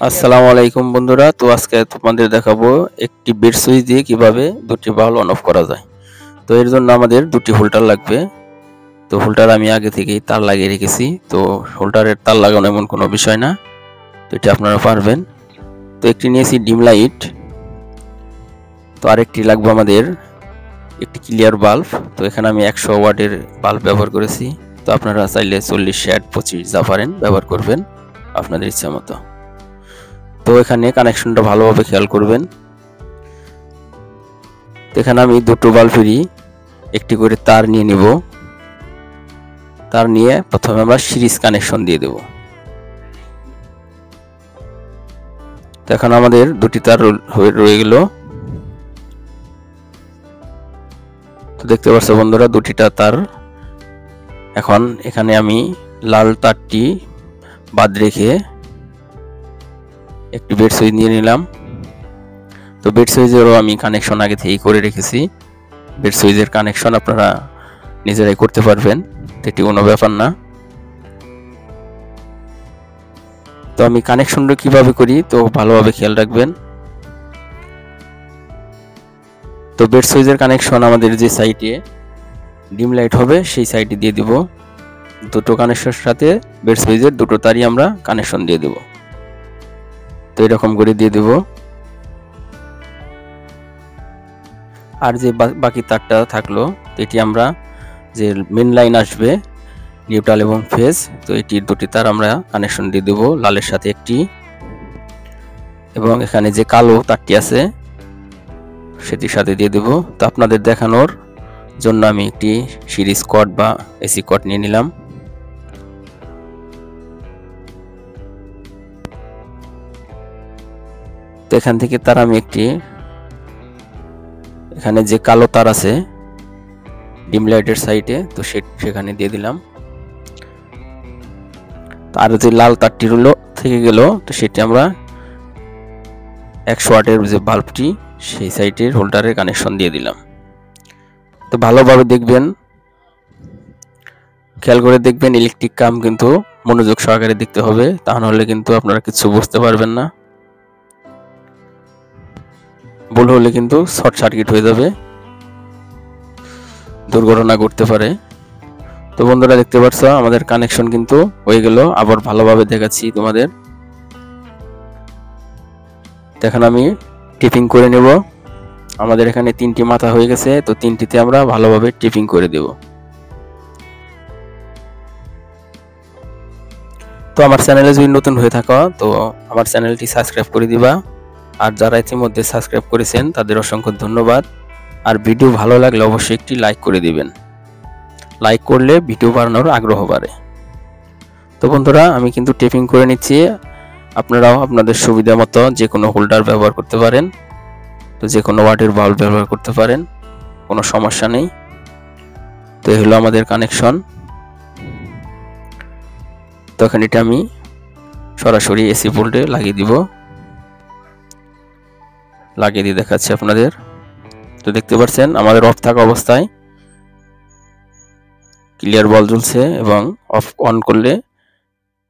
আসসালামু আলাইকুম বন্ধুরা। তো আজকে তোমাদের দেখাবো একটি বেড সুইচ দিয়ে কিভাবে দুটি বাল্ব অন অফ করা যায়। তো এর জন্য আমাদের দুটি হোল্ডার লাগবে। তো হোল্ডার আমি আগে থেকেই তার লাগিয়ে রেখেছি। তো হোল্ডারের তার লাগানো এমন কোনো বিষয় না, তো এটা আপনারা পারবেন। তো একটি নিয়েছি ডিম লাইট, তো আরেকটি লাগবে আমাদের একটি ক্লিয়ার বাল্ব। তো এখানে আমি 100 ওয়াটের বাল্ব ব্যবহার করেছি। তো আপনারা চাইলে 40, 60, 25 যা পারেন ব্যবহার করবেন আপনাদের ইচ্ছা মতো। তো এখানে কানেকশনটা ভালোভাবে খেয়াল করবেন। এখানে আমি দুটো বাল্বেরই একটি করে তার নিয়ে নিব। তার নিয়ে প্রথমে আমরা সিরিজ কানেকশন দিয়ে দেব। তো এখন আমাদের দুটি তার রয়ে গেল। তো দেখতে পাচ্ছ বন্ধুরা, দুটিটা তার। এখন এখানে আমি লাল তারটি বাদ রেখে একটি বেড সুইচ নিয়ে নিলাম। তো বেড সুইচেরও আমি কানেকশন আগে থেকেই করে রেখেছি। বেড সুইচের কানেকশন আপনারা নিজেরাই করতে পারবেন, এটি কোনো ব্যাপার না। তো আমি কানেকশনটা কিভাবে করি তো ভালোভাবে খেয়াল রাখবেন। তো বেড সুইচের কানেকশন আমাদের যে সাইডে ডিম লাইট হবে সেই সাইডে দিয়ে দিব। দুটো কানেকশনের সাথে বেড সুইচের দুটো তারই আমরা কানেকশন দিয়ে দেব। তো এরকম করে দিয়ে দেব। আর যে বাকি তারটা থাকলো, এটি আমরা যে মেন লাইন আসবে নিউট্রাল এবং ফেজ, তো এটির দুটি তার আমরা কানেকশন দিয়ে দেব, লালের সাথে একটি, এবং এখানে যে কালো তারটি আছে সেটির সাথে দিয়ে দেব। তো আপনাদের দেখানোর জন্য আমি একটি সিরিজ কর্ড বা এসি কর্ড নিয়ে নিলাম। তো এখান থেকে তার আমি একটি, এখানে যে কালো তার আছে ডিম লাইটের সাইডে, তো সেখানে দিয়ে দিলাম। আর যে লাল তারটি হলো থেকে গেল, তো সেটি আমরা 100 ওয়াটের যে বাল্বটি সেই সাইডের হোল্ডারের কানেকশন দিয়ে দিলাম। তো ভালোভাবে দেখবেন, খেয়াল করে দেখবেন। ইলেকট্রিক কাম কিন্তু মনোযোগ সহকারে দেখতে হবে, তা নাহলে কিন্তু আপনারা কিছু বুঝতে পারবেন না। ভুল হলে কিন্তু শর্ট সার্কিট হয়ে যাবে, দুর্ঘটনা ঘটতে পারে। তো বন্ধুরা দেখতে পাচ্ছ আমাদের কানেকশন কিন্তু হয়ে গেল। আবার ভালোভাবে দেখাচ্ছি তোমাদের। এখন আমি টিপিং করে নেব। আমাদের এখানে 3টি মাথা হয়ে গেছে, তো 3টিতে আমরা ভালোভাবে টিপিং করে দেব। তো আমার চ্যানেলে যদি নতুন হয়ে থাকো তো আমার চ্যানেলটি সাবস্ক্রাইব করে দিবা। আর যারা ইতিমধ্যে সাবস্ক্রাইব করেছেন তাদের অসংখ্য ধন্যবাদ। আর ভিডিও ভালো লাগলে অবশ্যই একটি লাইক করে দিবেন। লাইক করলে ভিডিও বানানোর আগ্রহ বাড়ে। তো বন্ধুরা আমি কিন্তু টেপিং করে নিচ্ছি। আপনারাও আপনাদের সুবিধা মতো যে কোনো হোল্ডার ব্যবহার করতে পারেন, তো যে কোনো ওয়াটের বাল্ব ব্যবহার করতে পারেন, কোনো সমস্যা নেই। তো এই হলো আমাদের কানেকশন। তো এখন এটা আমি সরাসরি এসি ভোল্টে লাগিয়ে দিব। লাগিয়ে দিয়ে দেখাচ্ছি আপনাদের। তো দেখতে পাচ্ছেন আমাদের অফ থাকা অবস্থায় ক্লিয়ার বল জ্বলছে এবং অন করলে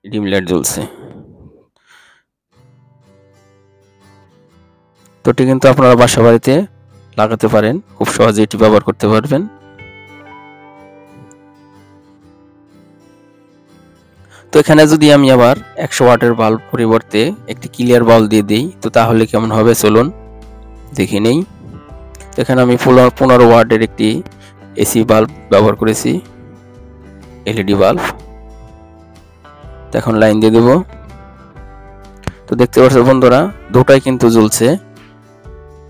ডিম লাইট জ্বলছে। তো এটি কিন্তু আপনারা বাসা বাড়িতে লাগাতে পারেন, খুব সহজে এটি ব্যবহার করতে পারবেন। তো এখানে যদি আমি আবার 100 ওয়াটের বাল্ব পরিবর্তে একটি ক্লিয়ার বাল্ব দিয়ে দিই তো তাহলে কেমন হবে চলুন দেখে নেই। এখানে আমি 15 ওয়াটের একটি এসি বাল্ব ব্যবহার করেছি, এলইডি বাল্ব। তো এখন লাইন দিয়ে দেব। তো দেখতে পাচ্ছেন বন্ধুরা দুটাই কিন্তু জ্বলছে।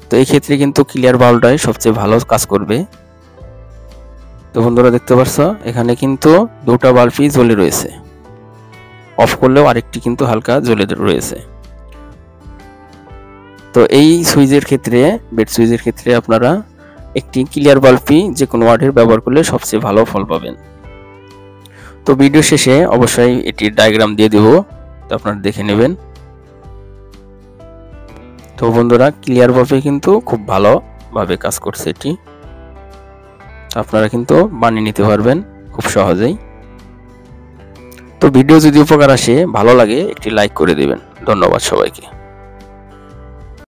তো এই ক্ষেত্রে কিন্তু ক্লিয়ার বাল্বটাই সবচেয়ে ভালো কাজ করবে। তো বন্ধুরা দেখতে পাচ্ছ এখানে কিন্তু দুটো বাল্বই জ্বলে রয়েছে, অফ করলেও আরেকটি কিন্তু হালকা জ্বলে রয়েছে। তো এই সুইচের ক্ষেত্রে, বেড সুইচের ক্ষেত্রে আপনারা একটি ক্লিয়ার বাল্বই যে কোনো ওয়াটের ব্যবহার করলে সবচেয়ে ভালো ফল পাবেন। তো ভিডিও শেষে অবশ্যই এটির ডায়াগ্রাম দিয়ে দেব, তো আপনারা দেখে নেবেন। তো বন্ধুরা ক্লিয়ার বাল্বে কিন্তু খুব ভালোভাবে কাজ করছে এটি, আপনারা কিন্তু বানিয়ে নিতে পারবেন খুব সহজেই। তো ভিডিও যদি উপকার আসে, ভালো লাগে, একটি লাইক করে দিবেন। ধন্যবাদ সবাইকে।